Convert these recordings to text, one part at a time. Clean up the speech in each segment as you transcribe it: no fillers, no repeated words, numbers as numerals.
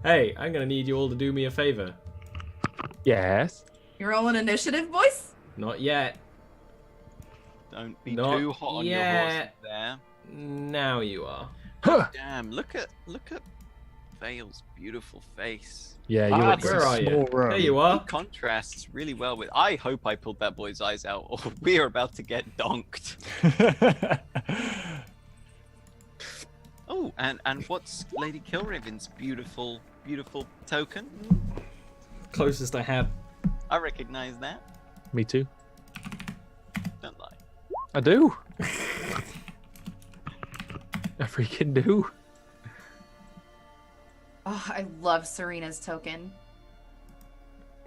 Hey, I'm gonna need you all to do me a favor. Yes. You're rolling initiative, boys? Not yet. Don't be Not too hot on your yet. horse there. Now you are. Damn, look at Vale's beautiful face. Yeah, you Ah, look where are you? There you It are. contrasts really well with. I hope I pulled that boy's eyes out, or we are about to get donked. Oh, and what's Lady Kilraven's beautiful token? Closest I have. I recognize that. Me too. Don't lie. I do. I freaking do. Oh, I love Serena's token.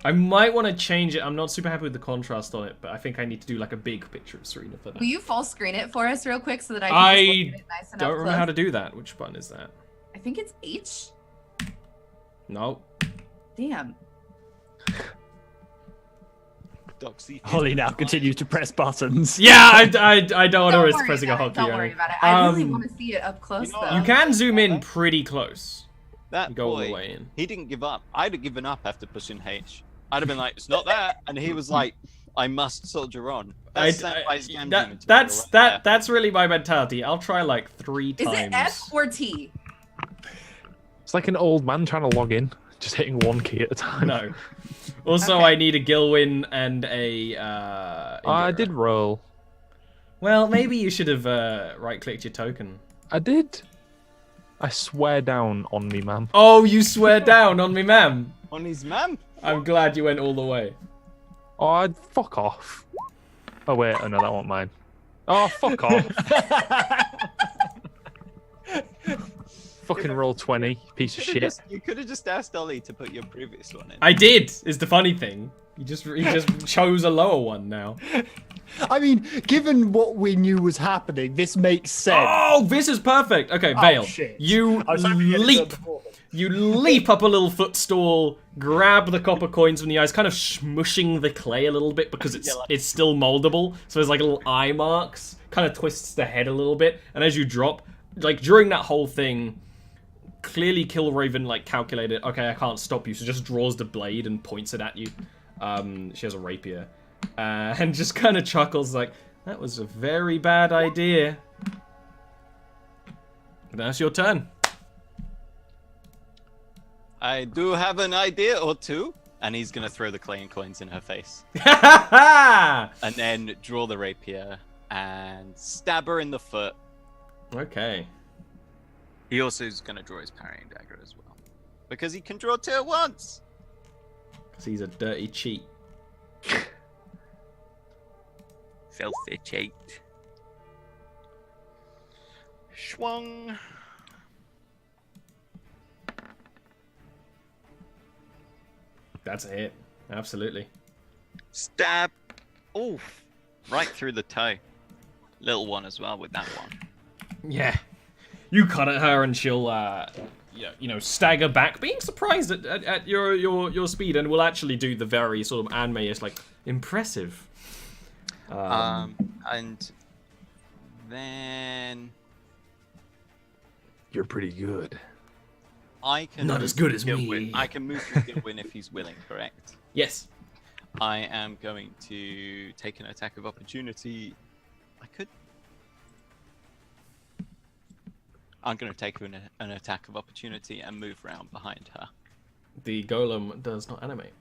I might want to change it. I'm not super happy with the contrast on it, but I think I need to do like a big picture of Serena for that. Will you full screen it for us real quick so that I can just look at it nice and don't up remember how close? to do that. Which button is that? I think it's H. No. Damn. Doxy. Holly now continues to press buttons. Yeah, I don't want to risk worry pressing a about it, hotkey. Don't worry about it. I really want to see it up close, you know, though. You can zoom in pretty close. That Go all boy, the way in. he didn't give up. I'd have given up after pushing H. I'd have been like, it's not that, and he was like, I must soldier on. That's really my mentality. I'll try like 3 Is times. it F or T? It's like an old man trying to log in, just hitting one key at a time. No. Also, Okay. I need a Gilwyn and a. I Indira. did roll. Well, maybe you should have right-clicked your token. I did. I swear down on me, ma'am. Oh, you swear down on me, ma'am. On his man. I'm glad you went all the way. Oh, I'd fuck off. Oh wait, oh no, that wasn't mine. Oh, fuck off. Fucking roll 20, piece of shit. You could have just asked Ollie to put your previous one in. I did. Is the funny thing. He just chose a lower one now. I mean, given what we knew was happening, this makes sense. Oh, this is perfect. Okay, Vale, shit. you I was hoping you had it done leap. before then. You leap up a little footstool, grab the copper coins from the eyes, kind of smushing the clay a little bit because it's still moldable. So there's like little eye marks. Kind of twists the head a little bit, and as you drop, like during that whole thing, clearly Kilraven like calculated, okay, I can't stop you, so just draws the blade and points it at you. She has a rapier, and just kind of chuckles like, that was a very bad idea. But that's your turn. I do have an idea or two. And he's going to throw the clay and coins in her face. And then draw the rapier and stab her in the foot. Okay. He also is going to draw his parrying dagger as well. Because he can draw 2 at once. Because he's a dirty cheat. Filthy cheat. Schwung. That's a hit. Absolutely. Stab. Oof. Right through the toe. Little one as well with that one. Yeah. You cut at her and she'll, stagger back, being surprised at your speed, and will actually do the very sort of anime-ish, like, impressive. And then You're pretty good. I can Not move as good through as Gilwyn. me. I can move through Gilwyn if he's willing, correct? Yes. I am going to take an attack of opportunity. I'm going to take an attack of opportunity and move around behind her. The golem does not animate.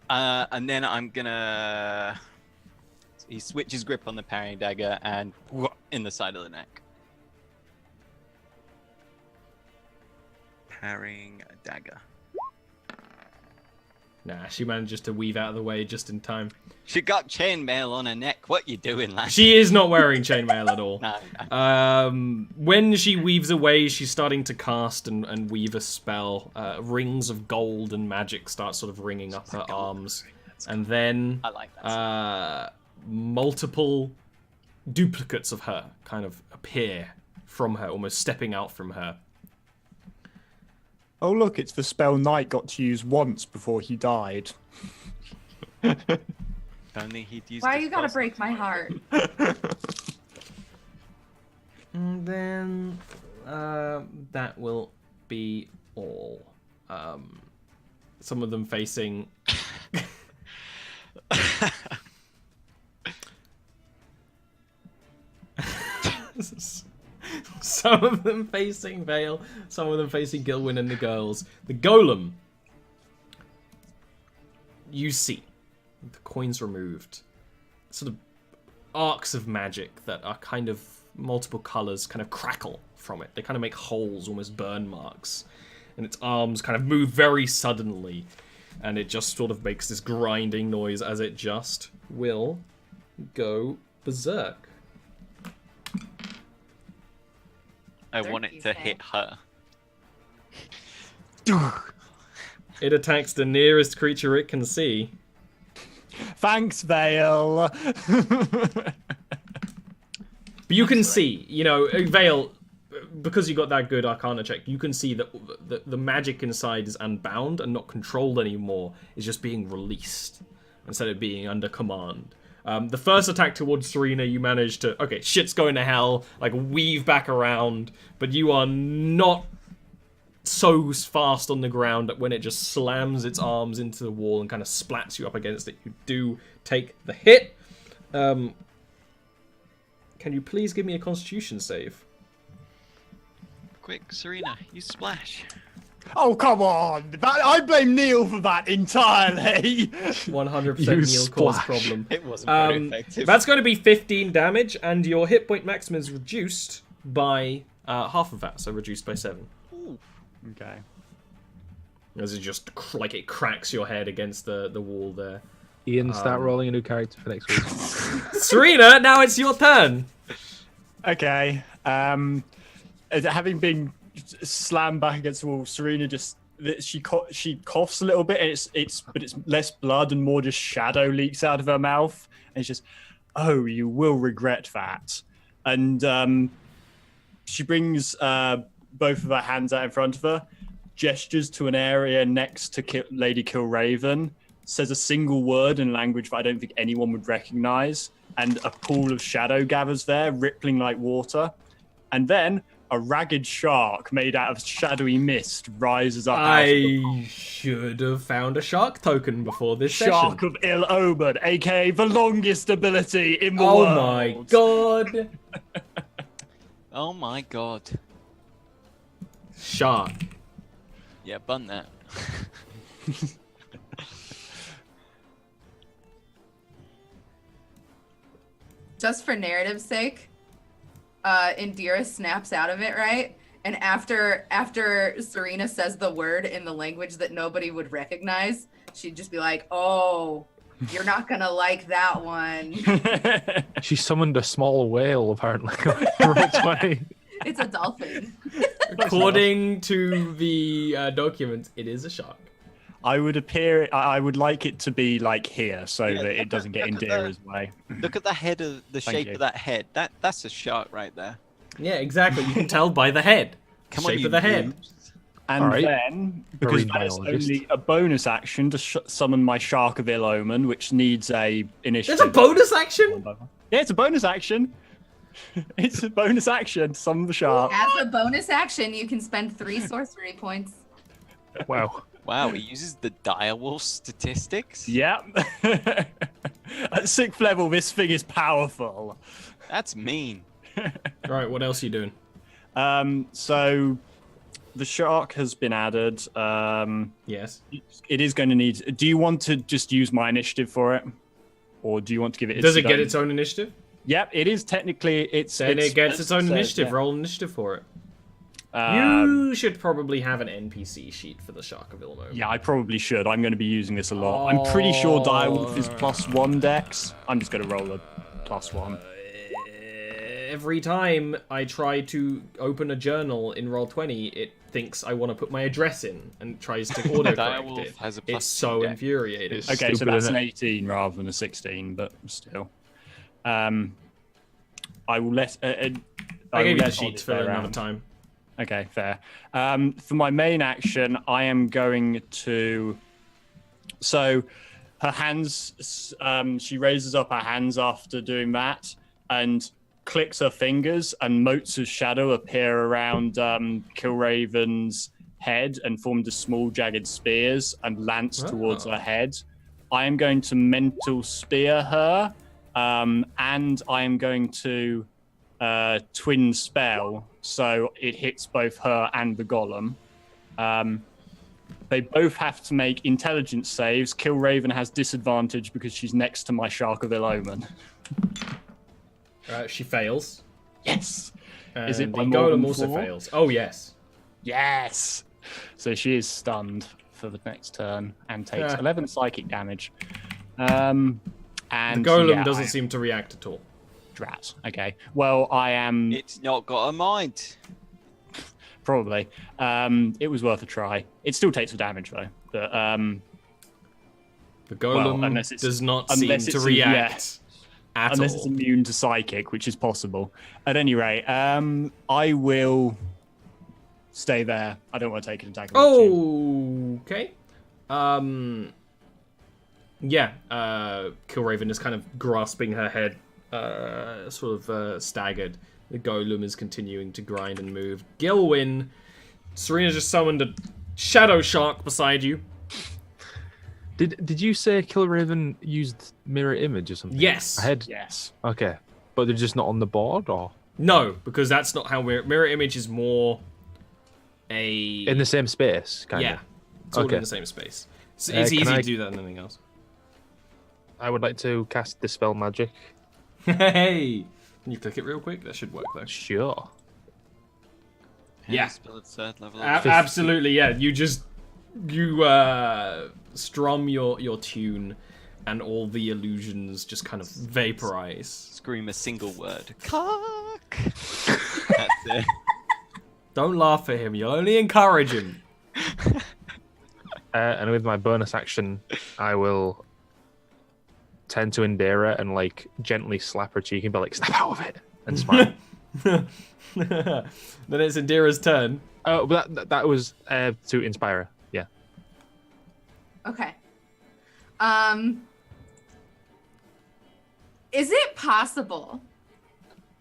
And then I'm going to... He switches grip on the parrying dagger and in the side of the neck. Parrying dagger. Nah, she manages to weave out of the way just in time. She got chainmail on her neck. What you doing, lad? She is not wearing chainmail at all. No. When she weaves away, she's starting to cast and weave a spell. Rings of gold and magic start sort of ringing up her arms. And then I like that. multiple duplicates of her kind of appear from her, almost stepping out from her. Oh look, it's the spell Knight got to use once before he died. Only he'd used Why his you gotta crossbow. break my heart? And then that will be all. Some of them facing. Some of them facing Vale, some of them facing Gilwyn and the girls. The golem. You see the coins removed. Sort of arcs of magic that are kind of multiple colors kind of crackle from it. They kind of make holes, almost burn marks. And its arms kind of move very suddenly. And it just sort of makes this grinding noise as it just will go berserk. I want it to hit her. It attacks the nearest creature it can see. Thanks, Vale. But you can see, you know, Vale, because you got that good Arcana check, you can see that the magic inside is unbound and not controlled anymore. It's just being released instead of being under command. The first attack towards Serena, you manage to, okay, shit's going to hell, like weave back around, but you are not so fast on the ground that when it just slams its arms into the wall and kind of splats you up against it, you do take the hit. Can you please give me a Constitution save? Quick, Serena, you splash. Oh, come on. I blame Neil for that entirely. 100% You Neil caused splash. problem. It wasn't very effective. That's going to be 15 damage, and your hit point maximum is reduced by half of that, so reduced by 7. Ooh. Okay. As it just, like, it cracks your head against the wall there. Ian, start rolling a new character for next week. Serena, now it's your turn. Okay. Having been slammed back against the wall, Serena just she coughs a little bit, and it's less blood and more just shadow leaks out of her mouth, and it's just, oh, you will regret that. And she brings both of her hands out in front of her, gestures to an area next to Lady Kilraven, says a single word in language that I don't think anyone would recognize, and a pool of shadow gathers there, rippling like water. And then a ragged shark made out of shadowy mist rises up out of the pool. I should have found a shark token before this Shark session. of ill omen, aka the longest ability in the world. Oh my god. Oh my god. Shark. Yeah, bun that. Just for narrative's sake, Indira snaps out of it, right? And after Serena says the word in the language that nobody would recognize, she'd just be like, "Oh, you're not gonna like that one." She summoned a small whale, apparently. Roll 20. It's a dolphin. According to the document, it is a shark. I would like it to be like here, so that it doesn't get in look at Indira's way. Look at the head of the Thank shape you. of that head. That's a shark right there. Yeah, exactly. You can tell by the head. Come on, Shape you of the head. noobs. And Alright. then, because Marine that is biologist. only a bonus action to summon my Shark of Ill Omen, which needs a initiative. There's a bonus action? Yeah, it's a bonus action. It's a bonus action to summon the shark. As a bonus action, you can spend 3 sorcery points. Wow. Wow, he uses the direwolf statistics? Yep. At 6th level, this thing is powerful. That's mean. Right, what else are you doing? So the shark has been added. Yes. It is going to need. Do you want to just use my initiative for it, or do you want to give it? Does it get its own initiative? Yep, it is technically. Then it gets its own initiative. Yeah. Roll initiative for it. Um, You should probably have an NPC sheet for the Shark of Ilmo. Yeah, I probably should. I'm going to be using this a lot. I'm pretty sure Direwolf is +1 dex. I'm just going to roll a +1. Every time I try to open a journal in Roll20, it thinks I want to put my address in and tries to autocorrect Direwolf it. has a It's so +2 dex. infuriating. It's Okay, so stupid, that's isn't an it? 18 rather than a 16, but still. I will let. I will gave you the let sheet Oddie for go another round. time. Okay, fair. For my main action, I am going to. So, her hands. She raises up her hands after doing that, and clicks her fingers, and motes of shadow appear around Killraven's head and formed a small jagged spears and lance towards her head. I am going to mental spear her, and I am going to twin spell, so it hits both her and the golem. They both have to make intelligence saves. Killraven has disadvantage because she's next to my Shark of Ill Omen. She fails. Yes. And Is it the by more golem than also 4? fails. Oh, yes. Yes. So she is stunned for the next turn and takes 11 psychic damage. And the golem doesn't seem to react at all. Drat. Okay. Well, I am It's not got a mind. probably. It was worth a try. It still takes some damage though. But The golem unless it's- does not seem unless to it's react at unless all. it's immune to psychic, which is possible. At any rate, I will stay there. I don't want to take an attack. Okay. Yeah. Killraven is kind of grasping her head, sort of staggered. The golem is continuing to grind and move. Gilwyn, Serena just summoned a shadow shark beside you. Did you say Killraven used mirror image or something? Yes. I had. Yes. Okay, but they're just not on the board, or No, because that's not how mirror image is more a in the same space, kind yeah. of. It's all Okay. in the same space. It's Can easy I- to do that than anything else. I would like to cast Dispel Magic. Hey, can you click it real quick? That should work though. Sure. Yeah. Spell at third level. Absolutely, yeah. You strum your tune, and all the illusions just kind of vaporize. Scream a single word. Cock. That's it. Don't laugh at him. You'll only encourage him. And with my bonus action, I will tend to Indira and like gently slap her cheek and be like, "Snap out of it!" and smile. Then it's Indira's turn. Oh, but that was to inspire her. Yeah. Okay. Is it possible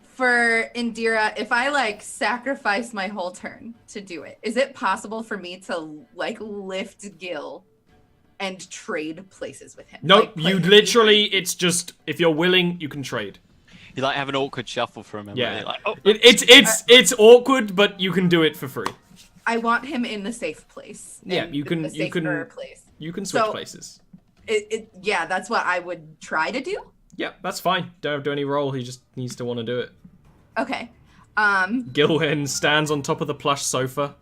for Indira, if I like sacrifice my whole turn to do it, is it possible for me to like lift Gil and trade places with him? Nope, Like, play you him literally, it's just, if you're willing, you can trade. You like have an awkward shuffle for a moment. Yeah. You're like, oh, It's awkward, but you can do it for free. I want him in the safe place. Yeah, in you can- the you can- safer place. You can switch So- places. Yeah, that's what I would try to do. Yeah, that's fine. Don't have to do any roll, he just needs to want to do it. Okay. Gilwen stands on top of the plush sofa.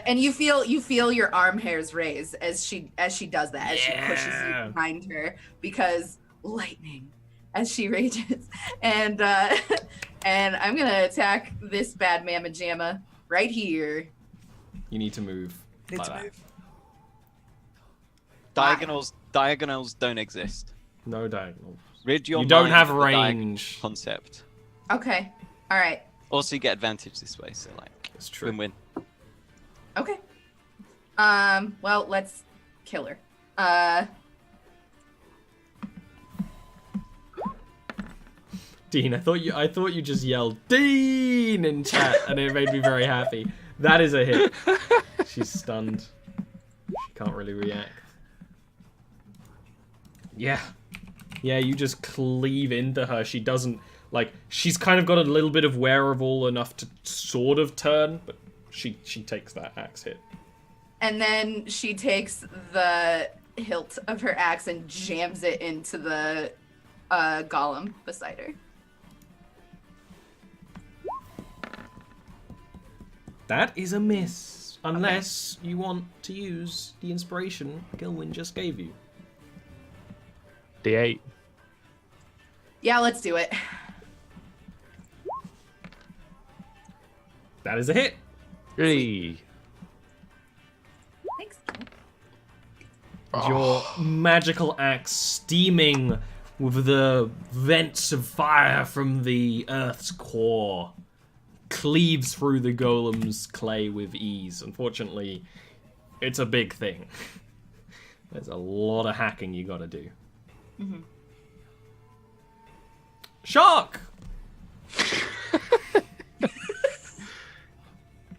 And you feel your arm hairs raise as she does that, as she pushes Yeah. you behind her, because lightning, as she rages. And and I'm gonna attack this bad mamma jamma right here. You need to move. like that. diagonals don't exist. No diagonal. Rid your You don't mind have of the diagonal range. concept. Okay. All right. Also, you get advantage this way, so like It's true. win-win. Okay. Well, let's kill her. Dean, I thought you just yelled Dean in chat, and it made me very happy. That is a hit. She's stunned. She can't really react. Yeah. Yeah, you just cleave into her. She doesn't, like, she's kind of got a little bit of wearable enough to sort of turn, but she takes that axe hit. And then she takes the hilt of her axe and jams it into the golem beside her. That is a miss. Unless you want to use the inspiration Gilwyn just gave you. D8. Yeah, let's do it. That is a hit. Hey. Thanks. Your magical axe steaming with the vents of fire from the earth's core cleaves through the golem's clay with ease. Unfortunately, it's a big thing. There's a lot of hacking you gotta do. Mm-hmm. Shark!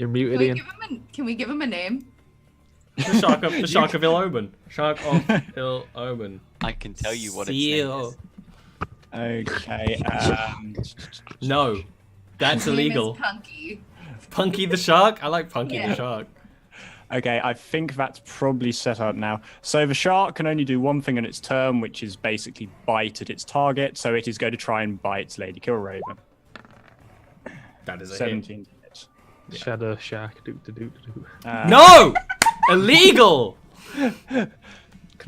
You're muted, Ian. Can we give him a name? The Shark of Ill Omen. Shark of Ill Omen. I can tell you what Seal. its name is. Okay. No, that's His name illegal. is Punky. Punky the Shark? I like Punky Yeah. the Shark. Okay, I think that's probably set up now. So the shark can only do one thing in its turn, which is basically bite at its target. So it is going to try and bite Lady Killraven. That is a hit. 17 hits. Shadow Shack. Do. No! Illegal! Can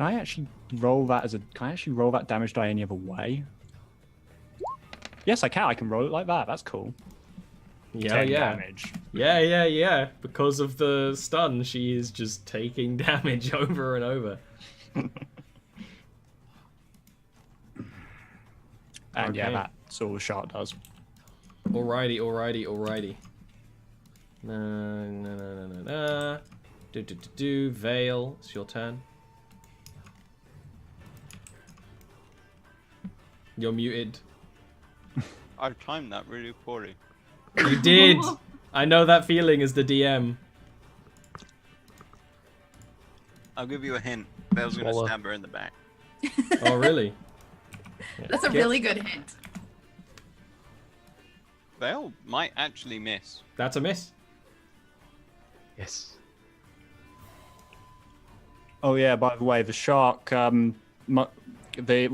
I actually roll that as a? Can I actually roll that damage die any other way? Yes, I can. I can roll it like that. That's cool. Yeah, 10 yeah. damage. Yeah. Because of the stun, she is just taking damage over and over. And yeah, Okay. that's all the shark does. Alrighty. No. Do. Veil. It's your turn. You're muted. I timed that really poorly. You did! I know that feeling as the DM. I'll give you a hint. Belle's gonna Swallow. stab her in the back. Oh, really? That's a really good hint. Belle might actually miss. That's a miss. Yes. Oh yeah, by the way, the shark, when the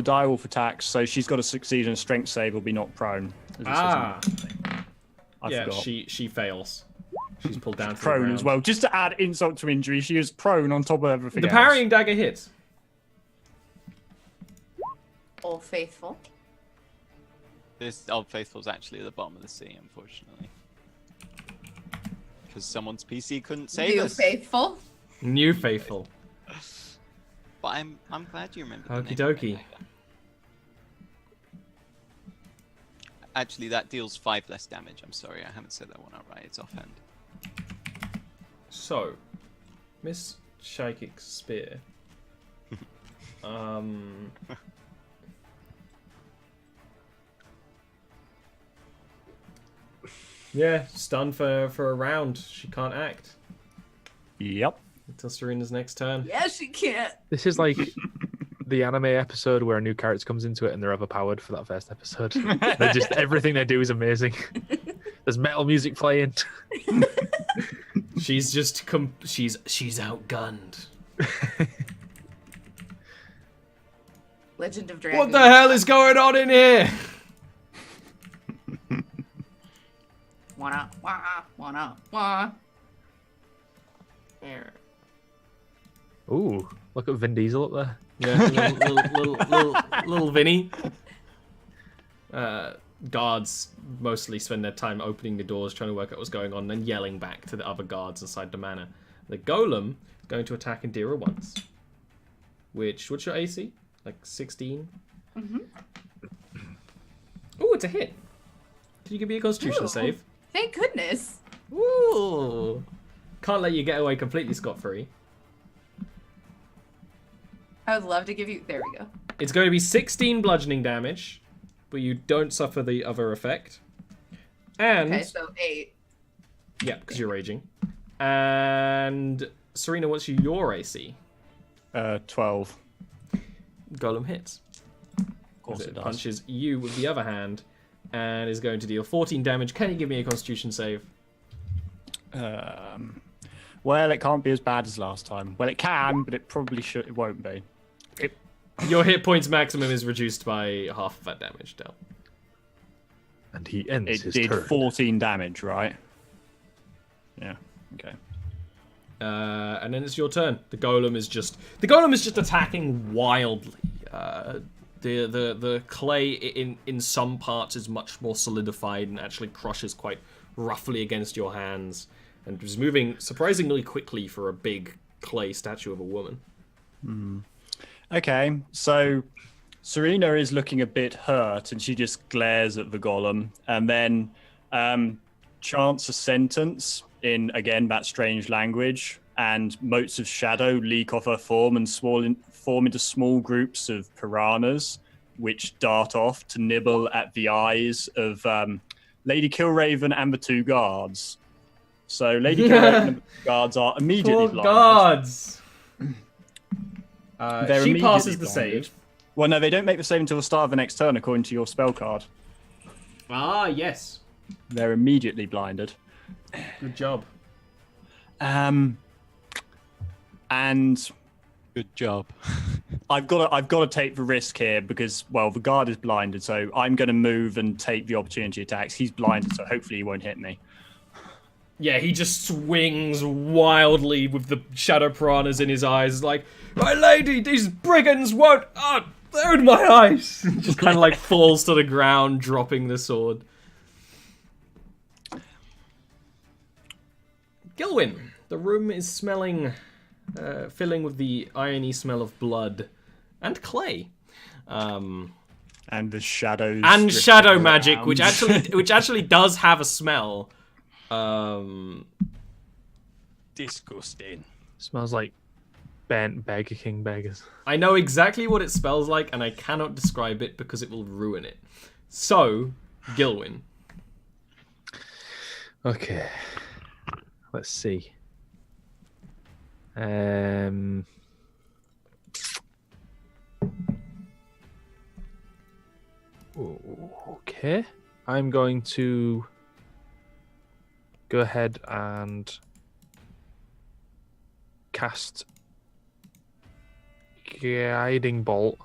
direwolf attacks, so she's got to succeed in a strength save or be knocked prone. As it says in the- I Yeah, forgot. she fails. She's pulled down to the Prone ground. as well. Just to add insult to injury, she is prone on top of everything The else. parrying dagger hits. Old Faithful. This Old Faithful's actually at the bottom of the sea, unfortunately. Because someone's PC couldn't save New us. Faithful. New faithful. But I'm glad you remembered. Okie the name of dokie. that dagger. Actually, that deals 5 less damage. I'm sorry, I haven't said that one outright. It's offhand. So, Miss Psychic Spear. Yeah, stunned for a round. She can't act Yep. until Serena's next turn. Yeah, she can't. This is like the anime episode where a new character comes into it and they're overpowered for that first episode. They just everything they do is amazing. There's metal music playing. She's just she's outgunned. Legend of Dragon. What the hell is going on in here? Wanna. Ooh, look at Vin Diesel up there. Yeah, little Vinny. Guards mostly spend their time opening the doors, trying to work out what's going on, and then yelling back to the other guards inside the manor. The golem is going to attack Indira once. What's your AC? Like 16? Mm-hmm. Ooh, it's a hit. Can you give me a Constitution Ooh. save? Thank goodness. Ooh. Can't let you get away completely scot-free. I would love to give you. There we go. It's going to be 16 bludgeoning damage, but you don't suffer the other effect. And Okay, so 8. yeah, because you're raging. And Serena, what's your AC? 12. Golem hits. Of course It it does. punches you with the other hand, and is going to deal 14 damage. Can you give me a Constitution save? Well, it can't be as bad as last time. Well, it can, but it probably should. It won't be. Your hit points maximum is reduced by half of that damage, Del. And he ends It his did turn. 14 damage, right? Yeah. Okay. And then it's your turn. The golem is just attacking wildly. The clay in some parts is much more solidified and actually crushes quite roughly against your hands, and is moving surprisingly quickly for a big clay statue of a woman. Okay, so Serena is looking a bit hurt, and she just glares at the golem, and then chants a sentence in, again, that strange language, and motes of shadow leak off her form and form into small groups of piranhas, which dart off to nibble at the eyes of Lady Killraven and the 2 guards. So Lady Kara and the guards are immediately Poor blinded. guards. They're She immediately passes the blinded. save. Well, no, they don't make the save until the start of the next turn, according to your spell card. Ah, yes. They're immediately blinded. Good job. And Good job. I've got to take the risk here because, well, the guard is blinded, so I'm going to move and take the opportunity attacks. He's blinded, so hopefully he won't hit me. Yeah, he just swings wildly with the shadow piranhas in his eyes, like, my lady, these brigands won't. Oh, they're in my eyes. Just kind of like falls to the ground, dropping the sword. Gilwyn, the room is smelling, filling with the irony smell of blood and clay. And the shadows. And drifting shadow magic, around. which actually does have a smell. Disgusting. Smells like burnt Burger King burgers. I know exactly what it smells like, and I cannot describe it because it will ruin it. So, Gilwyn. Okay. Let's see. Okay. I'm going to go ahead and cast Guiding Bolt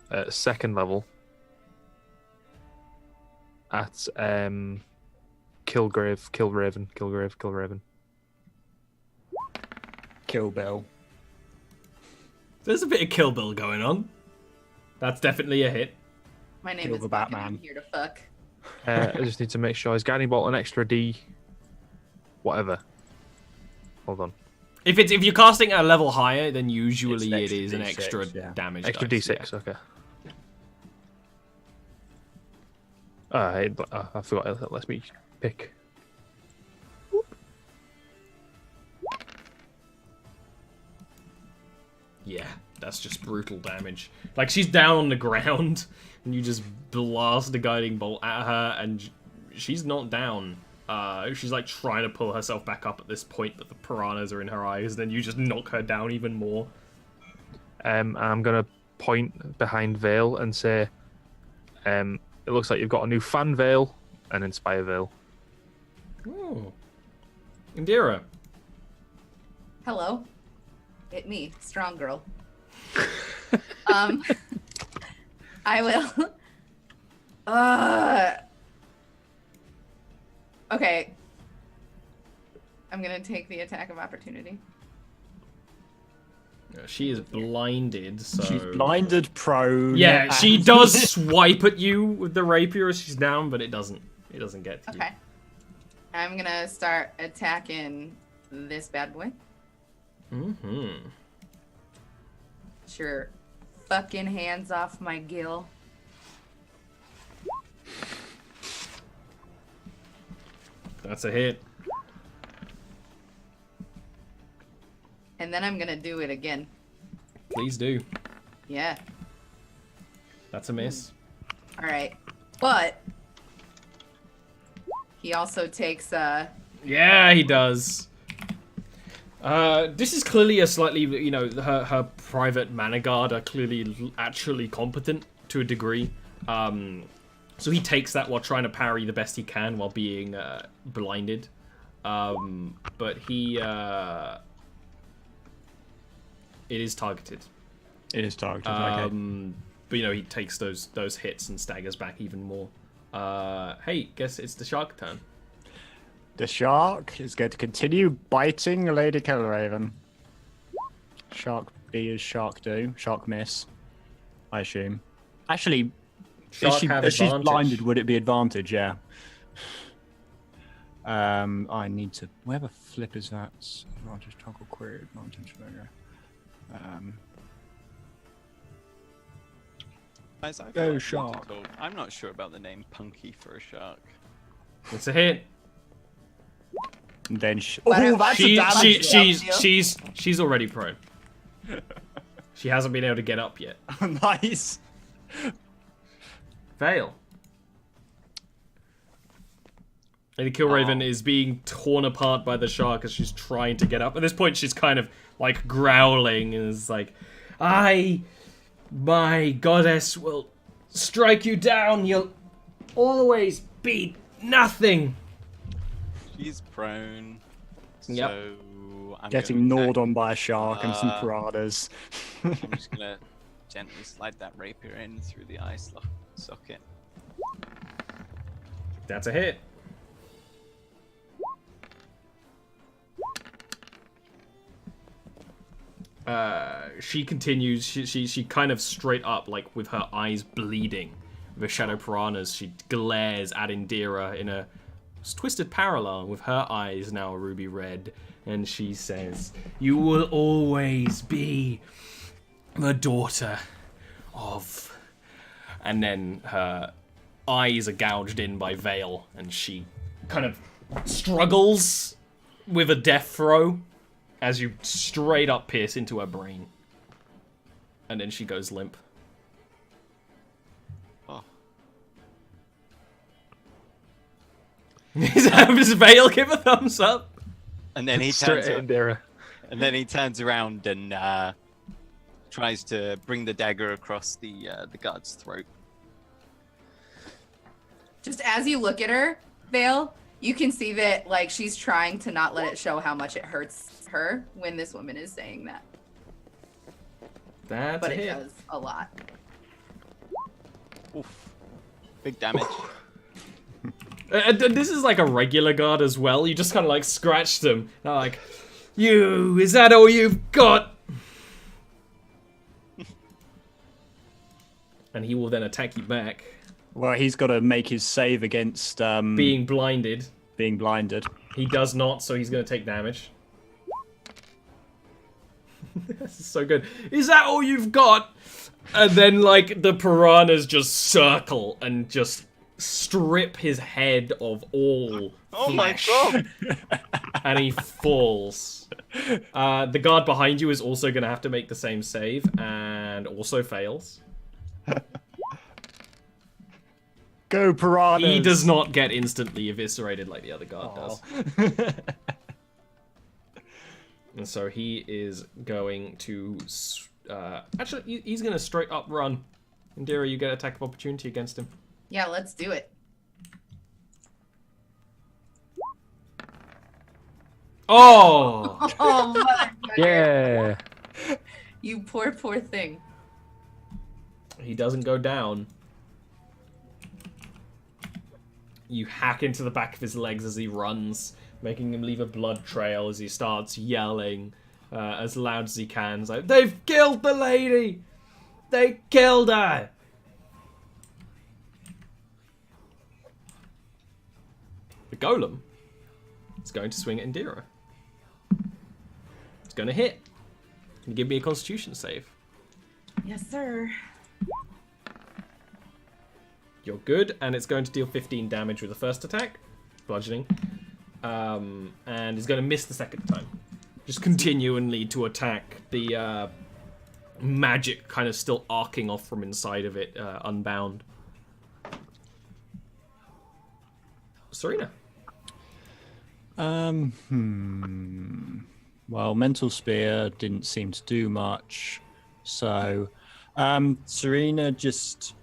at second level at Kilgrave, Killraven. Kill Bill. There's a bit of Kill Bill going on. That's definitely a hit. My name Kill is the Buck and Batman. I'm here to fuck. I just need to make sure. Is Guiding Bolt an extra D? Whatever. Hold on. If you're casting at a level higher, then usually It's it is an extra extra D6, yeah. damage. Extra dice, D6, yeah. okay. I forgot. Let me pick. Yeah, that's just brutal damage. Like, she's down on the ground, and you just blast a guiding bolt at her, and she's not down. She's, like, trying to pull herself back up at this point, but the piranhas are in her eyes, then you just knock her down even more. I'm going to point behind Vale and say, it looks like you've got a new Fan Veil and Inspire Veil. Oh. Indira. Hello. It me, strong girl. I will. Okay. I'm gonna take the attack of opportunity. She is blinded, so... She's blinded, prone. Yeah, she and- does swipe at you with the rapier as she's down, but it doesn't get to you. Okay. I'm gonna start attacking this bad boy. Mm-hmm. Sure. Fucking hands off my gill. That's a hit. And then I'm gonna do it again. Please do. Yeah. That's a miss. Alright. But he also takes Yeah, he does. This is clearly a slightly, you know, her private mana guard are clearly actually competent to a degree. So he takes that while trying to parry the best he can while being blinded. But he, it is targeted. It is targeted. Okay. But you know, he takes those hits and staggers back even more. Hey, guess it's the shark turn. The shark is going to continue biting Lady Killraven. Shark B is shark do. Shark miss, I assume. Actually, Shark have if she's advantage. blinded, would it be advantage? Yeah. I need to. Where the flip is that? Advantage toggle query. Advantage trigger. Guys, I Go feel like shark. wanting to talk. I'm not sure about the name Punky for a shark. It's a hit. And then But oh, that's a damage. She's already prone. She hasn't been able to get up yet. Nice. Fail. And Killraven is being torn apart by the shark as she's trying to get up. At this point, she's kind of like growling and is like, my goddess will strike you down. You'll always be nothing. She's prone. Yep. So I'm Getting going gnawed on by a shark and some Uh, piranhas. I'm just gonna gently slide that rapier in through the eye socket. That's a hit. She continues. She kind of straight up, like with her eyes bleeding, the shadow piranhas. She glares at Indira in a twisted parallel with her eyes now ruby red, and she says, "You will always be the daughter of." And then her eyes are gouged in by Veil, and she kind of struggles with a death throw as you straight up pierce into her brain. And then she goes limp. Oh. Does Veil give a thumbs up? And then he Straight turns at Indira. and then he turns around and tries to bring the dagger across the guard's throat. Just as you look at her, Vale, you can see that like she's trying to not let it show how much it hurts her when this woman is saying that. That's But a it hit. does a lot. Oof. Big damage. And this is like a regular guard as well. You just kind of like scratch them. They're like, is that all you've got? And he will then attack you back. Well, he's got to make his save against Being blinded. being blinded. He does not, so he's going to take damage. This is so good. Is that all you've got? And then, like, the piranhas just circle and just strip his head of all Oh my flesh. god! And he falls. The guard behind you is also going to have to make the same save and also fails. Go piranhas! He does not get instantly eviscerated like the other guard does. And so he is going to... actually, he's going to straight up run. Indira, you get attack of opportunity against him. Yeah, let's do it. Oh! Oh, motherfucker. Yeah. You poor thing. He doesn't go down. You hack into the back of his legs as he runs, making him leave a blood trail as he starts yelling as loud as he can. It's like, they've killed the lady! They killed her! The golem is going to swing at Indira. It's going to hit. Can you give me a constitution save? Yes, sir. You're good, and it's going to deal 15 damage with the first attack, bludgeoning, and he's going to miss the second time. Just continually to attack. The magic kind of still arcing off from inside of it, unbound. Serena. Well, Mental Spear didn't seem to do much. So, Serena just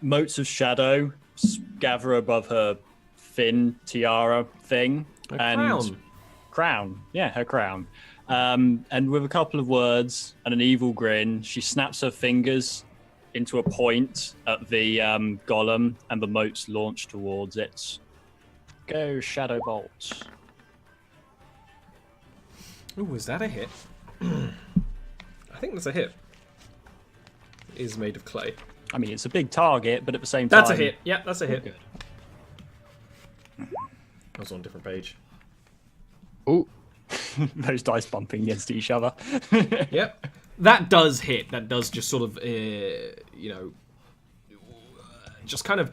motes of shadow gather above her fin tiara thing. Crown. Yeah, her crown. And with a couple of words and an evil grin, she snaps her fingers into a point at the golem, and the motes launch towards it. Go, Shadow Bolt. Ooh, is that a hit? I think that's a hit. It is made of clay. I mean, it's a big target, but at the same time... That's a hit. Yeah, that's a hit. Good. I was on a different page. Oh, Those dice bumping against each other. Yep. That does hit. That does just sort of, just kind of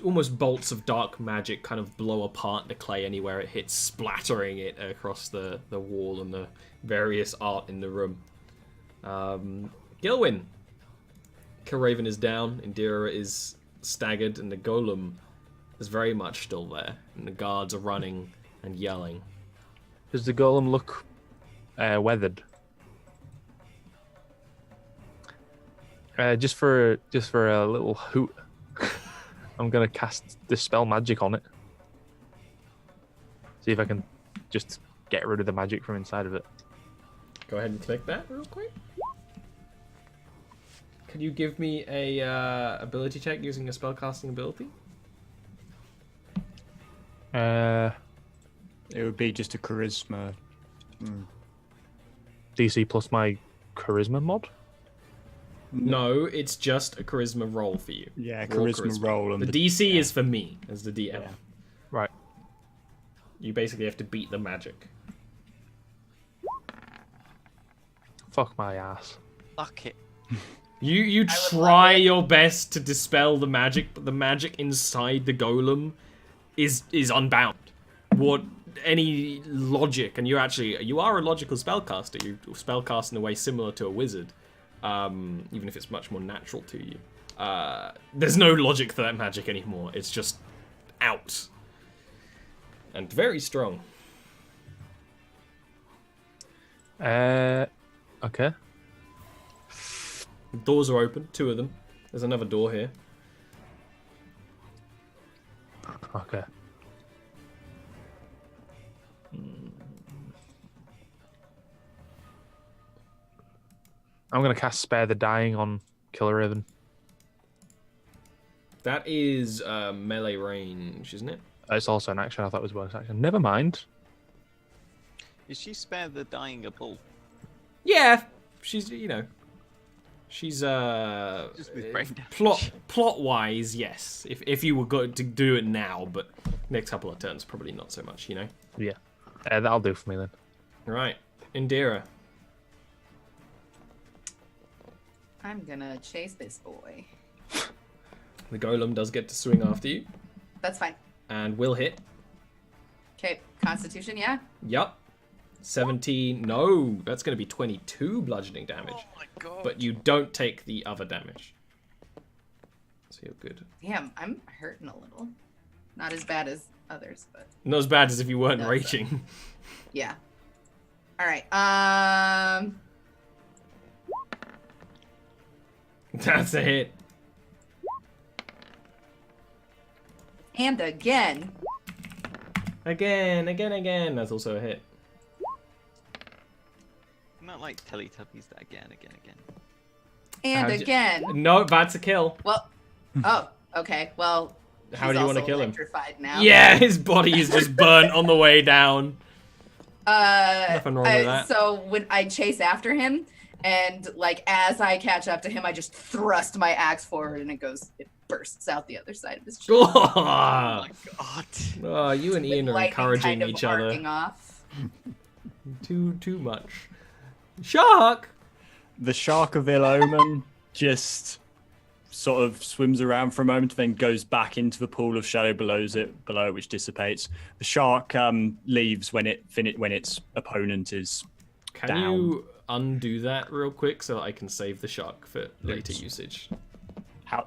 almost bolts of dark magic kind of blow apart the clay anywhere it hits, splattering it across the wall and the various art in the room. Gilwyn. Killraven is down, Indira is staggered, and the golem is very much still there, and the guards are running and yelling. Does the golem look weathered? Just for a little hoot, I'm gonna cast Dispel Magic on it. See if I can just get rid of the magic from inside of it. Go ahead and click that real quick. Can you give me a ability check using a spellcasting ability? It would be just a charisma. DC plus my charisma mod. No, it's just a charisma roll for you. Yeah, Raw charisma roll. And The DC is for me as the DM. Yeah. Right. You basically have to beat the magic. Fuck my ass. Fuck it. You try your best to dispel the magic, but the magic inside the golem is unbound. What any logic, and you are a logical spellcaster. You spellcast in a way similar to a wizard, even if it's much more natural to you. There's no logic for that magic anymore. It's just out and very strong. Okay. Doors are open, 2 of them. There's another door here. Okay. I'm gonna cast Spare the Dying on Killer Raven. That is melee range, isn't it? It's also an action. I thought it was bonus action. Never mind. Is she Spare the Dying a bull? Yeah, she's she's Just with brain damage. plot wise, yes. If you were going to do it now, but next couple of turns probably not so much, Yeah. That'll do for me then. Right, Indira. I'm gonna chase this boy. The golem does get to swing after you That's fine. and will hit. Okay, Constitution, yeah? Yup. 17. No, that's going to be 22 bludgeoning damage. Oh my god. But you don't take the other damage. So you're good. Damn, I'm hurting a little. Not as bad as others, but Not as bad as if you weren't No, raging. yeah. All right. That's a hit. And again. Again. That's also a hit. Not like Teletubbies that again. And How'd you- again. No, that's a kill. Well, oh, okay. Well, How he's do you want to also kill him? electrified now. Yeah, his body is just burnt on the way down. Nothing wrong with that. So when I chase after him, and like as I catch up to him, I just thrust my axe forward, and it bursts out the other side of his chest. Oh Oh, my god. you and Ian are Lightning encouraging kind of each other arcing off. too much. Shark! The shark of ill omen just sort of swims around for a moment, then goes back into the pool of shadow below it, which dissipates. The shark leaves when its opponent is Can down. you undo that real quick so I can save the shark for later usage? How?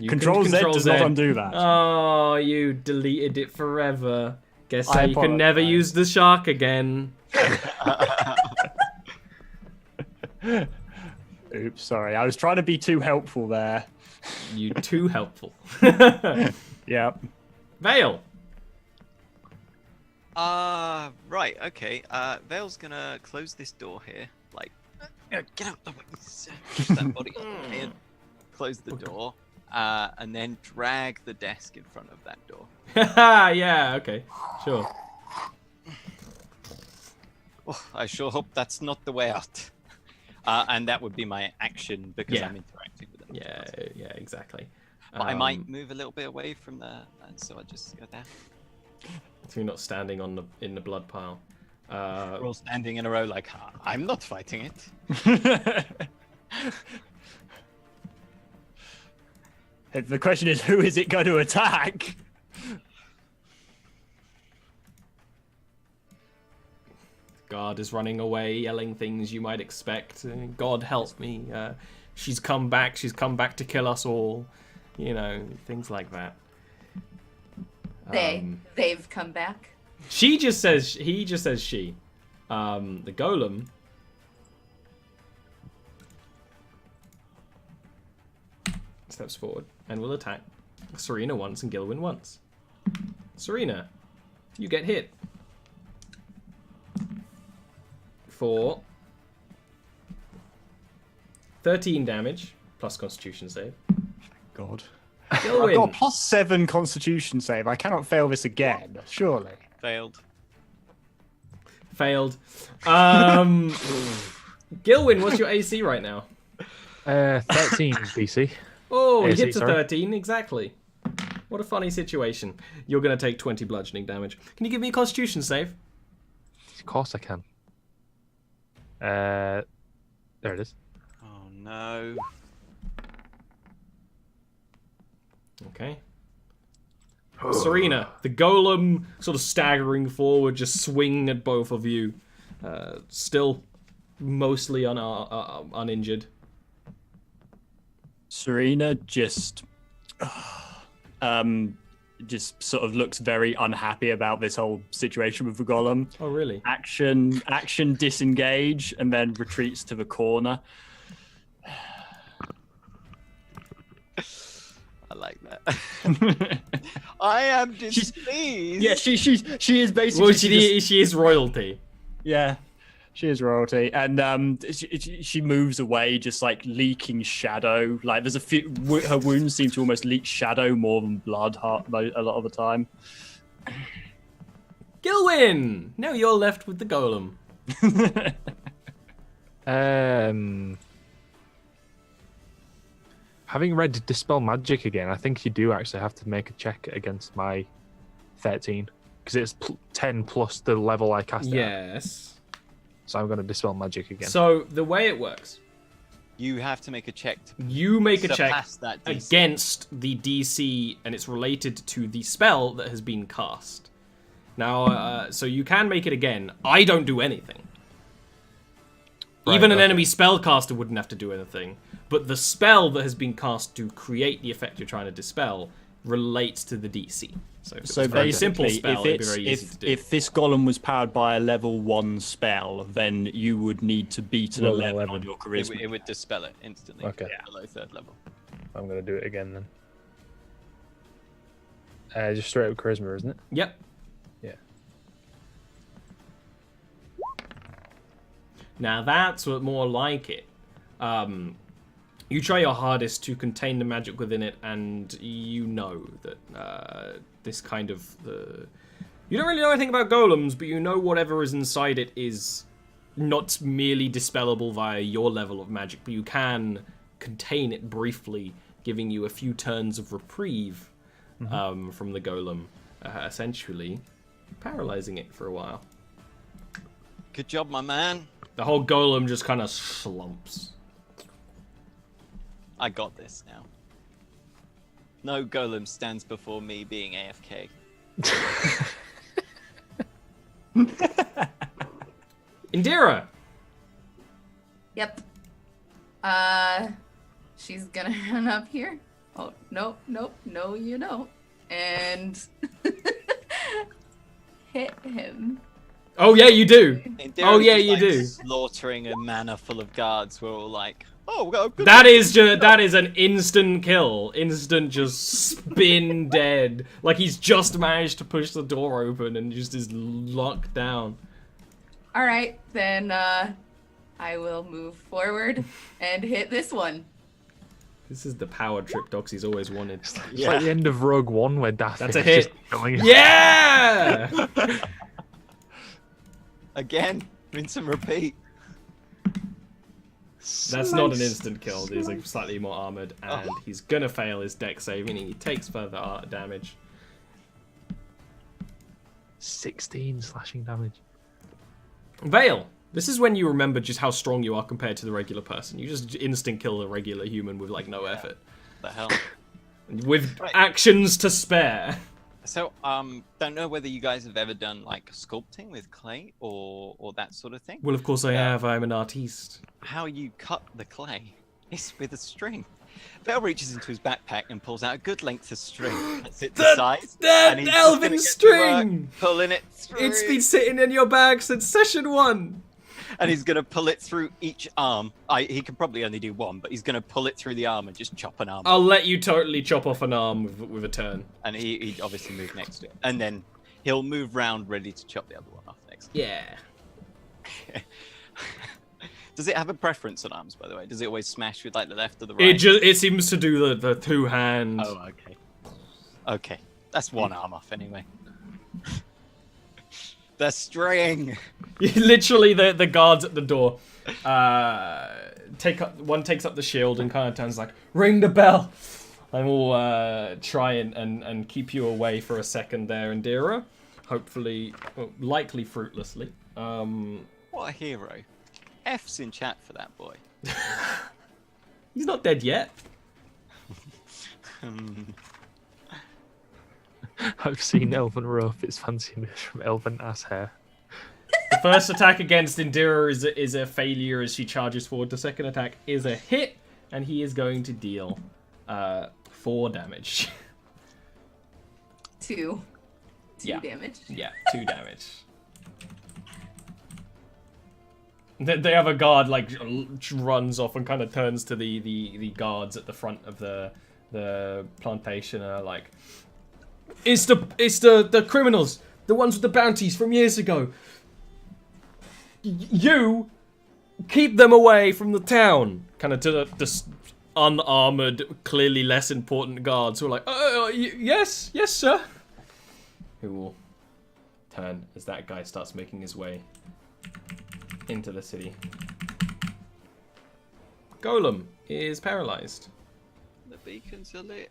You Control can Z does not undo that. Oh, you deleted it forever. Guess I you can never apologize. use the shark again. Oops, sorry. I was trying to be too helpful there. You too helpful. Yeah. Vale. Right, okay. Vale's gonna close this door here. Like, get out the way. Push that body and close the door. And then drag the desk in front of that door. Yeah, okay. Sure. Oh, I sure hope that's not the way out. And that would be my action because Yeah. I'm interacting with them. Yeah, exactly. But I might move a little bit away from the, and so I just go there. So you're not standing in the blood pile. We're all standing in a row like, I'm not fighting it. The question is, who is it going to attack? Guard is running away, yelling things you might expect. God help me. She's come back to kill us all. Things like that. They've come back. He just says she. The golem steps forward and will attack Serena once and Gilwyn once. Serena, you get hit for 13 damage plus Constitution save. God. Gilwyn, I've got a +7 Constitution save. I cannot fail this again, surely. Failed. failed. Gilwyn, what's your AC right now? 13 PC. Oh, he AC, hits a sorry. 13, exactly. What a funny situation. You're going to take 20 bludgeoning damage. Can you give me a Constitution save? Of course I can. There it is. Oh no. Okay. Serena, the golem sort of staggering forward, just swinging at both of you. Still mostly uninjured. Serena just sort of looks very unhappy about this whole situation with the golem. Oh, really? Action, disengage, and then retreats to the corner. I like that. I am displeased. Yeah, she is basically. Well, she is royalty. Yeah, she is royalty, and she moves away, just like leaking shadow. Like there's a few. Her wounds seem to almost leak shadow more than blood a lot of the time. Gilwyn! Now you're left with the golem. Having read Dispel Magic again, I think you do actually have to make a check against my 13. Because it's 10 plus the level I cast it at. Yes. So I'm going to Dispel Magic again. So the way it works, You have to make a check to you make a check surpass that DC. against the DC, and it's related to the spell that has been cast. Now, so you can make it again. I don't do anything. Right, Even an okay. enemy spellcaster wouldn't have to do anything. But the spell that has been cast to create the effect you're trying to dispel relates to the DC. So if it was a very simple spell, it'd be very easy to do. if this golem was powered by a level 1 spell, then you would need to beat an Roll 11 on 11. your It, charisma. it would dispel it instantly. Okay. Below 3rd level. I'm going to do it again then. Just straight up Charisma, isn't it? Yep. Yeah. Now that's what more like it. You try your hardest to contain the magic within it, and you know that this kind of you don't really know anything about golems, but you know whatever is inside it is not merely dispellable via your level of magic, but you can contain it briefly, giving you a few turns of reprieve from the golem, essentially paralyzing it for a while. Good job, my man. The whole golem just kind of slumps. I got this now. No golem stands before me being AFK. Indira! Yep. She's gonna run up here. Oh, nope, no, you don't. And hit him. Oh yeah, you do. And Oh, Darren's yeah, just, you like, do. Slaughtering a manor full of guards. We're all like, oh, we got a good That is an instant kill. Instant just spin dead. Like he's just managed to push the door open and just is locked down. All right, then I will move forward and hit this one. This is the power trip Doxy's always wanted. It's like the end of Rogue One where Darth That's a Vader's hit. just killing it. Yeah! Again, rinse and repeat. That's not an instant kill. He's like slightly more armored, and he's gonna fail his deck save, and he takes further damage. 16 slashing damage. Vale, this is when you remember just how strong you are compared to the regular person. You just instant kill a regular human with like no effort, The hell. with Right. actions to spare. So, don't know whether you guys have ever done like sculpting with clay or that sort of thing. Well, of course I have. I'm an artiste. How you cut the clay is with a string. Bell reaches into his backpack and pulls out a good length of string. Puts it to the side. That and he's just gonna elven get to string! work pulling it through. It's been sitting in your bag since session 1. And he's gonna pull it through each arm. He can probably only do one, but he's gonna pull it through the arm and just chop an arm. I'll let you totally chop off an arm with a turn. And he obviously moved next to it. And then he'll move round ready to chop the other one off next. Yeah. Does it have a preference on arms, by the way? Does it always smash with like the left or the right? It seems to do the 2 hands. Oh, okay. Okay. That's one arm off anyway. The string! Literally, the guards at the door one takes up the shield and kind of turns like, ring the bell! And we'll try and keep you away for a second there, Indira. Hopefully, well, likely fruitlessly. What a hero. F's in chat for that boy. He's not dead yet. I've seen Elven rope. It's fancy moves from Elven ass hair. The first attack against Indira is a failure as she charges forward. The second attack is a hit, and he is going to deal 4 damage. 2 Yeah. damage. Yeah, 2 damage. They have a guard like runs off and kind of turns to the guards at the front of the plantation and are like, it's the criminals, the ones with the bounties from years ago. You keep them away from the town. Kind of to the unarmored, clearly less important guards who are like, yes, sir. Who will turn as that guy starts making his way into the city. Golem is paralyzed. The beacons are lit.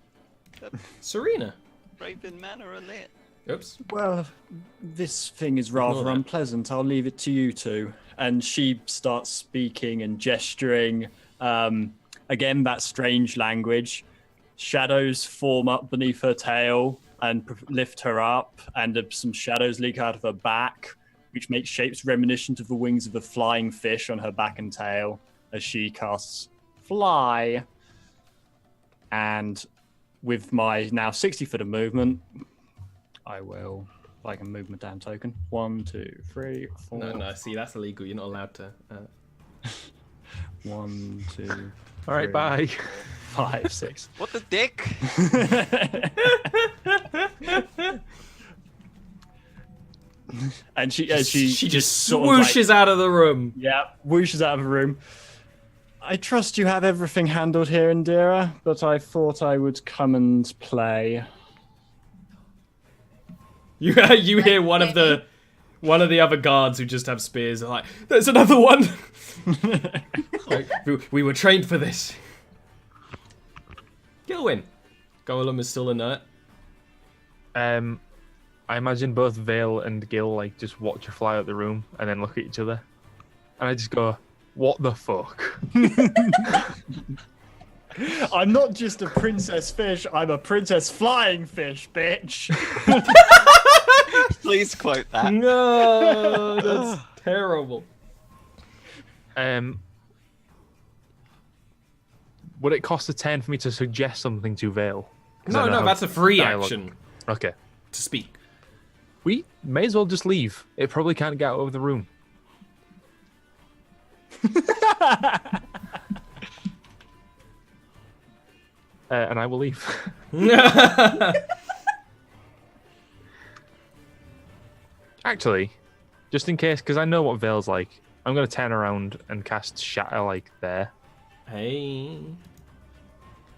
The Serena. Raven Manor are lit. Oops. Well, this thing is rather Ignore that. unpleasant. I'll leave it to you two. And she starts speaking and gesturing. Again, that strange language. Shadows form up beneath her tail and lift her up, and some shadows leak out of her back, which makes shapes reminiscent of the wings of a flying fish on her back and tail as she casts Fly. And with my now 60 foot of movement, I will, if I can move my damn token. 1, 2, 3, 4. No, see, that's illegal. You're not allowed to. 1, 2. All right, 3, bye. 5, 6. What the dick? And she just sort of, like, swooshes out of the room. yeah, whooshes out of the room. I trust you have everything handled here, Indira, but I thought I would come and play. You hear one of the other guards who just have spears are like, there's another one. Like, we were trained for this. Gilwyn. Golem is still inert. I imagine both Vale and Gil like just watch her fly out the room and then look at each other, and I just go, "What the fuck?" I'm not just a princess fish, I'm a princess flying fish, bitch. Please quote that. No, that's terrible. Would it cost a 10 for me to suggest something to Vale? 'Cause I No, don't have that's a free dialogue. action Okay. to speak. We may as well just leave. It probably can't get out of the room. And I will leave. Actually, just in case, because I know what Vale's like, I'm going to turn around and cast Shatter like there. Hey,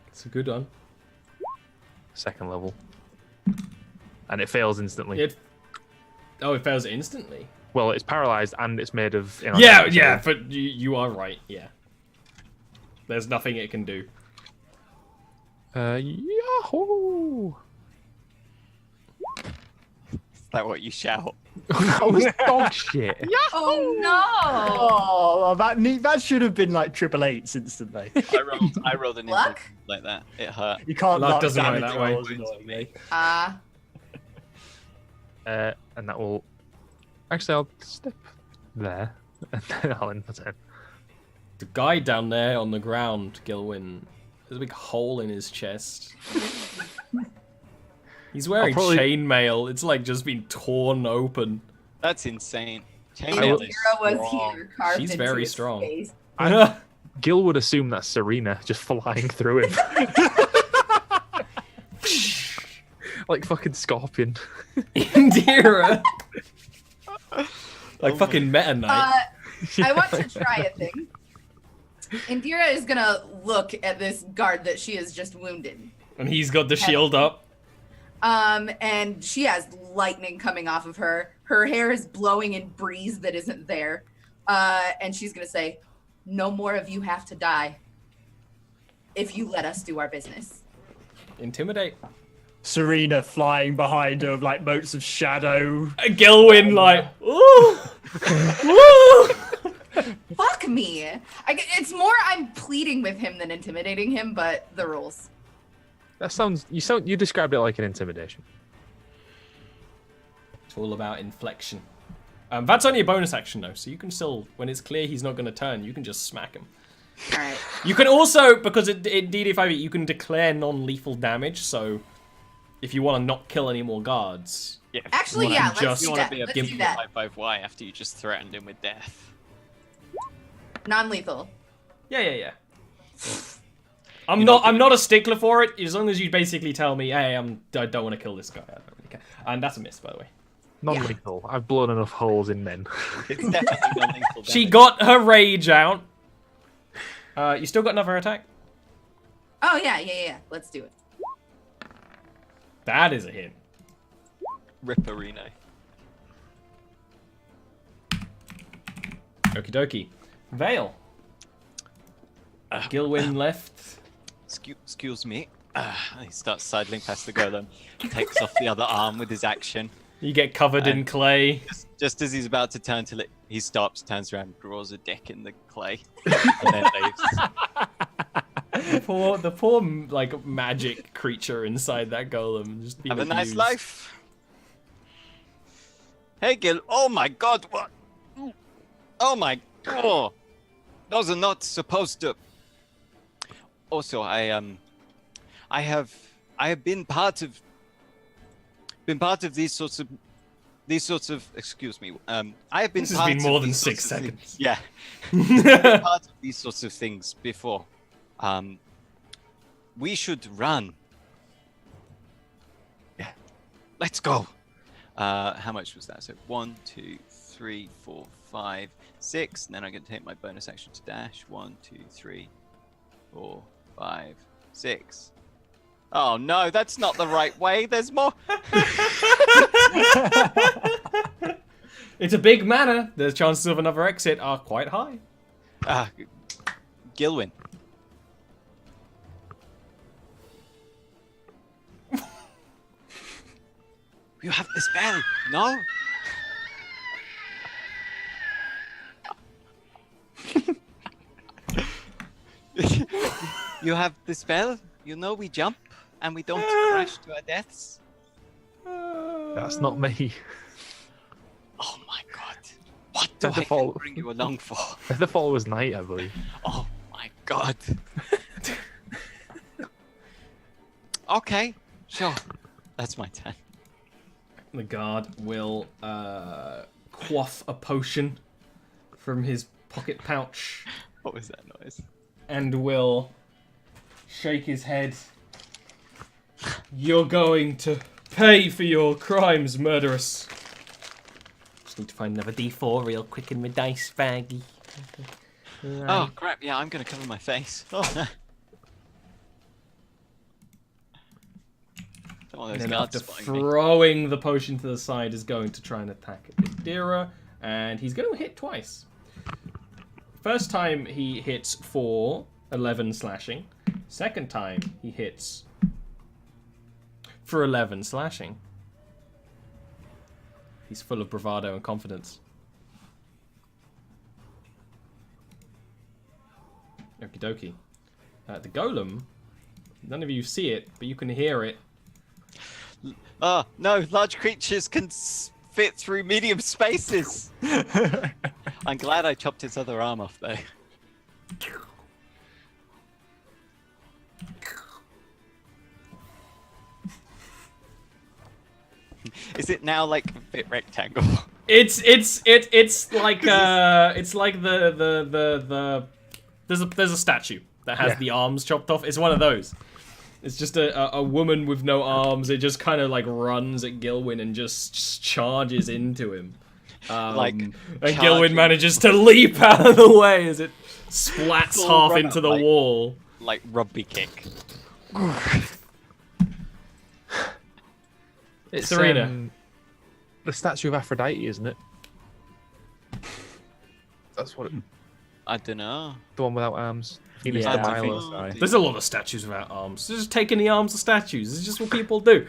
it's a good one. Second level. And it fails instantly. It fails instantly. Well, it's paralyzed and it's made of... Yeah, but you are right. Yeah, there's nothing it can do. Yahoo! Is that what you shout? That was dog shit. Oh no! Oh, that should have been like 888s instantly. I rolled an Luck? instant like that. It hurt. You can't Luck luck doesn't work damage that way. rolls, annoyingly. And that will... Actually, I'll step there. And then I'll end my turn. The guy down there on the ground, Gilwyn, There's a big hole in his chest. He's wearing probably- chainmail. It's like just been torn open. That's insane. Indira Chainmail is was strong. here, carved She's into very his strong. face. Gil would assume that's Serena just flying through him. Like fucking Scorpion. Indira. Like fucking Meta Knight. I want to try a thing. Indira is gonna look at this guard that she has just wounded. And he's got the shield up. And she has lightning coming off of her. Her hair is blowing in breeze that isn't there. And she's gonna say, "No more of you have to die if you let us do our business." Intimidate. Serena flying behind her, like motes of shadow. Gilwyn like, ooh, woo. Fuck me. It's more I'm pleading with him than intimidating him, but the rules. That sounds. You described it like an intimidation. It's all about inflection. That's only a bonus action though, so you can still, when it's clear he's not going to turn, you can just smack him. All right. You can also, because in DD5, you can declare non-lethal damage, so if you want to not kill any more guards. Yeah. Actually, wanna yeah, let's just- do You want that. to be a Let's gimp do that. 5Y after you just threatened him with death. Non-lethal. Yeah. I'm not a stickler for it, as long as you basically tell me, hey, I don't want to kill this guy. I don't really care. And that's a miss, by the way. Non-lethal. I've blown enough holes in men. It's definitely non-lethal She damage. got her rage out. You still got another attack? Oh, yeah. Let's do it. That is a hit. Ripperino. Okie dokie. Vale. Gilwyn left. Excuse me. He starts sidling past the golem, takes off the other arm with his action. You get covered in clay. Just as he's about to turn to he stops, turns around, draws a dick in the clay, and then leaves. The poor like magic creature inside that golem. Just being Have a nice abused. life. Hey, Gil. Oh my God! What? Oh my! Oh, those are not supposed to. Also, I have been part of these sorts of excuse me. I have been This has part been of more than these 6 sorts of things- seconds. Yeah, been part of these sorts of things before. We should run. Yeah, let's go. How much was that? So 1, 2, 3, 4, 5, 6. And then I'm going to take my bonus action to dash. 1, 2, 3, 4, 5, 6. Oh no, that's not the right way. There's more. It's a big manor. The chances of another exit are quite high. Gilwyn. You have the spell. No. You have the spell. You know we jump and we don't crash to our deaths. That's not me. Oh my God! What do The I fall- bring you along for? The fall was night, I believe. Oh my God! Okay, sure. That's my turn. The guard will quaff a potion from his pocket pouch What was that noise? and will shake his head. You're going to pay for your crimes, murderous. Just need to find another D4 real quick in my dice baggie. Oh crap! Yeah, I'm gonna cover my face. Oh no! Don't want And those then guards after spotting me. throwing the potion to the side is going to try and attack Indira, and he's going to hit twice. First time he hits for 11 slashing. Second time he hits for 11 slashing. He's full of bravado and confidence. Okie dokie. The golem, none of you see it, but you can hear it. Oh no! Large creatures can fit through medium spaces. I'm glad I chopped his other arm off though. Is it now like a bit rectangle? It's like the there's a statue that has the arms chopped off. It's one of those. It's just a woman with no arms. It just kind of like runs at Gilwyn and just charges into him. And Gilwyn manages to leap out of the way as it splats half into the wall. Like rugby kick. It's Serena. The statue of Aphrodite, isn't it? That's what it... I don't know. The one without arms. Venus Yeah, de I think Milo. so. There's a lot of statues without arms. They're just taking the arms of statues. It's just what people do.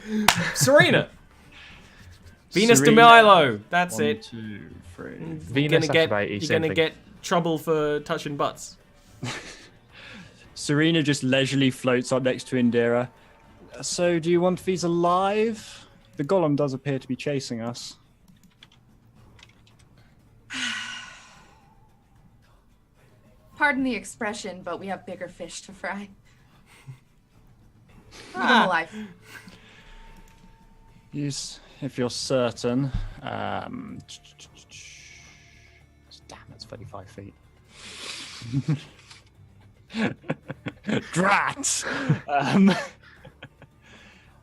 Serena. Venus de Serena. Milo. That's 1, it. 2, 3. Venus, Aphrodite, You're same gonna thing. get trouble for touching butts. Serena just leisurely floats up next to Indira. So, do you want these alive? The golem does appear to be chasing us. Pardon the expression, but we have bigger fish to fry. Leave them alive. Yes, if you're certain. Damn, that's 35 feet. Drat!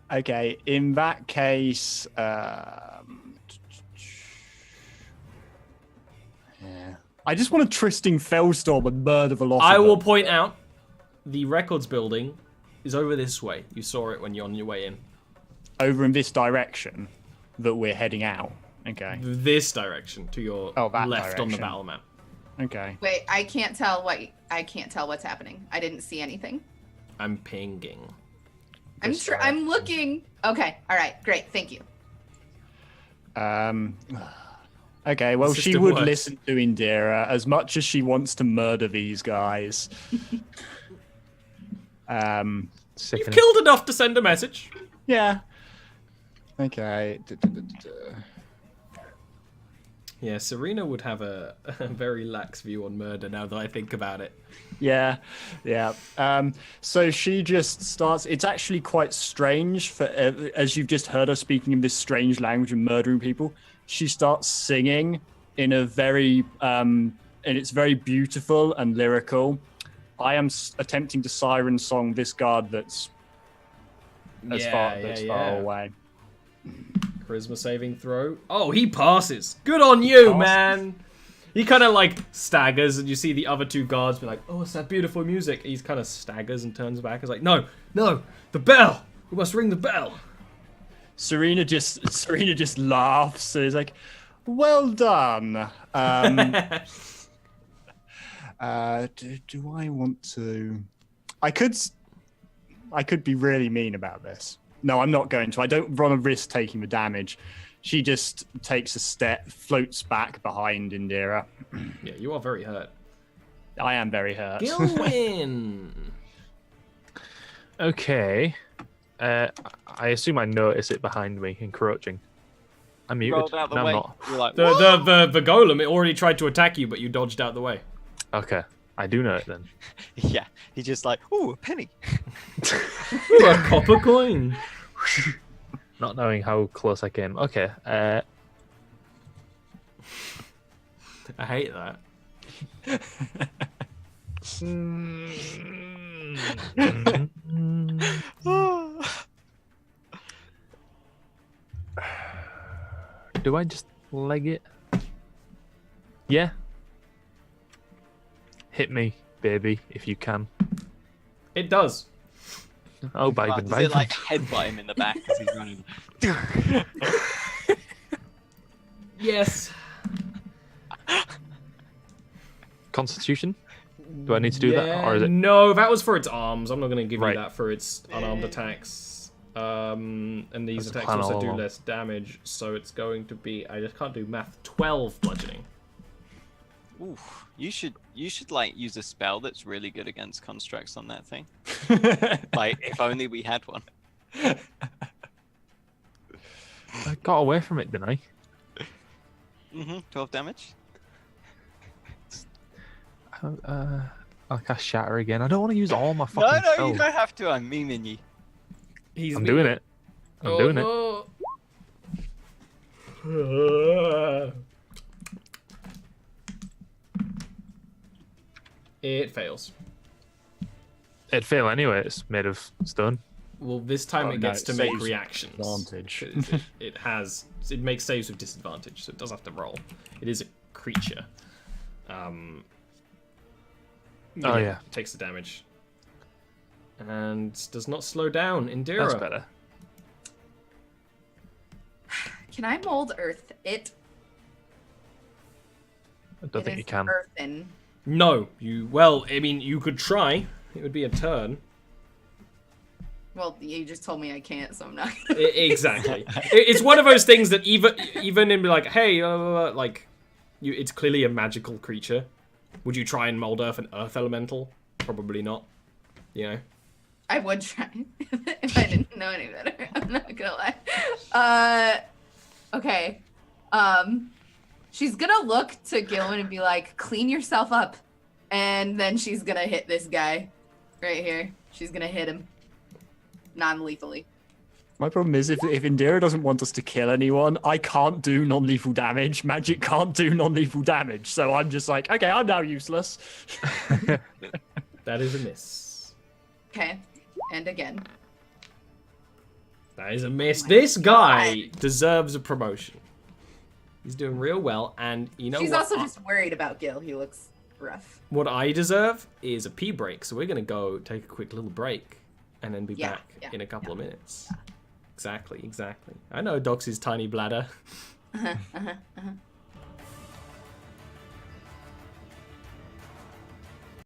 Okay, in that case, yeah. I just want a Tristing Fellstorm and murder the lot I of will them. point out the records building is over this way. You saw it when you're on your way in. Over in this direction that we're heading out. Okay. This direction to your that left on the direction. battle map. Okay. Wait, I can't tell what's happening. I didn't see anything. I'm pinging. I'm This sure I'm looking. Okay, all right, great, thank you. Okay, well, The she system would works. listen to Indira as much as she wants to murder these guys. You've Sickening. killed enough to send a message. Yeah. Okay. Yeah, Serena would have a very lax view on murder now that I think about it. Yeah, yeah. So she just starts. It's actually quite strange for as you've just heard her speaking in this strange language and murdering people. She starts singing in a very, and it's very beautiful and lyrical. I am attempting to siren song this guard that's far away. Charisma saving throw. Oh, he passes. Good on you, Passes. man. He kind of like staggers, and you see the other two guards be like, "Oh, it's that beautiful music." He's kind of staggers and turns back. He's like, "No, no, the bell. We must ring the bell." Serena just laughs. So he's like, "Well done." Do I want to? I could be really mean about this. No, I'm not going to. I don't run a risk taking the damage. She just takes a step, floats back behind Indira. Yeah, you are very hurt. I am very hurt. Gilwyn. Okay. I assume I notice it behind me, encroaching. I'm muted. Rolled out the No, I'm way. not. You're like, The golem, it already tried to attack you, but you dodged out the way. Okay. I do know it then. yeah. He's just like, ooh, a penny. Ooh, a copper coin. Not knowing how close I came. Okay. I hate that. Do I just leg it? Yeah. Hit me, baby, if you can. It does. Oh, Right, Biden, does it Biden. like headbutt him in the back as he's running? Yes. Constitution? Do I need to do that, or is it? No, that was for its arms. I'm not going to give Right. you that for its unarmed attacks. And these That's the attacks plan also all do along. less damage, so it's going to be. I just can't do math. 12 bludgeoning. Ooh, you should like use a spell that's really good against constructs on that thing. Like, if only we had one. I got away from it, didn't I? 12 damage. I'll cast Shatter again. I don't want to use all my fucking No, you spells. don't have to. I'm memeing you. He's I'm doing it. I'm doing it. Oh. It fails. It'd fail anyway. It's made of stone. Well, this time Oh, it no, gets it to make saves reactions. advantage. 'Cause it makes saves with disadvantage, so it does have to roll. It is a creature. Oh yeah, Takes the damage. And does not slow down. Indira. that's better. Can I mold earth it? I don't It think you is can. earthen. No, you could try. It would be a turn. Well, you just told me I can't, so I'm not. Exactly. It's one of those things that even in be like, hey, it's clearly a magical creature. Would you try and mold earth an earth elemental? Probably not. You know. I would try if I didn't know any better. I'm not gonna lie. Okay. She's gonna look to Gilman and be like, "Clean yourself up," and then she's gonna hit this guy right here. She's gonna hit him non-lethally. My problem is if Indira doesn't want us to kill anyone, I can't do non-lethal damage. Magic can't do non-lethal damage. So I'm just like, okay, I'm now useless. That is a miss. Okay, and again. That is a miss. This guy deserves a promotion. He's doing real well, and you know She's what? also just worried about Gil. He looks rough. What I deserve is a pee break, so we're gonna go take a quick little break, and then be back in a couple of minutes. Exactly. I know Doxy's tiny bladder.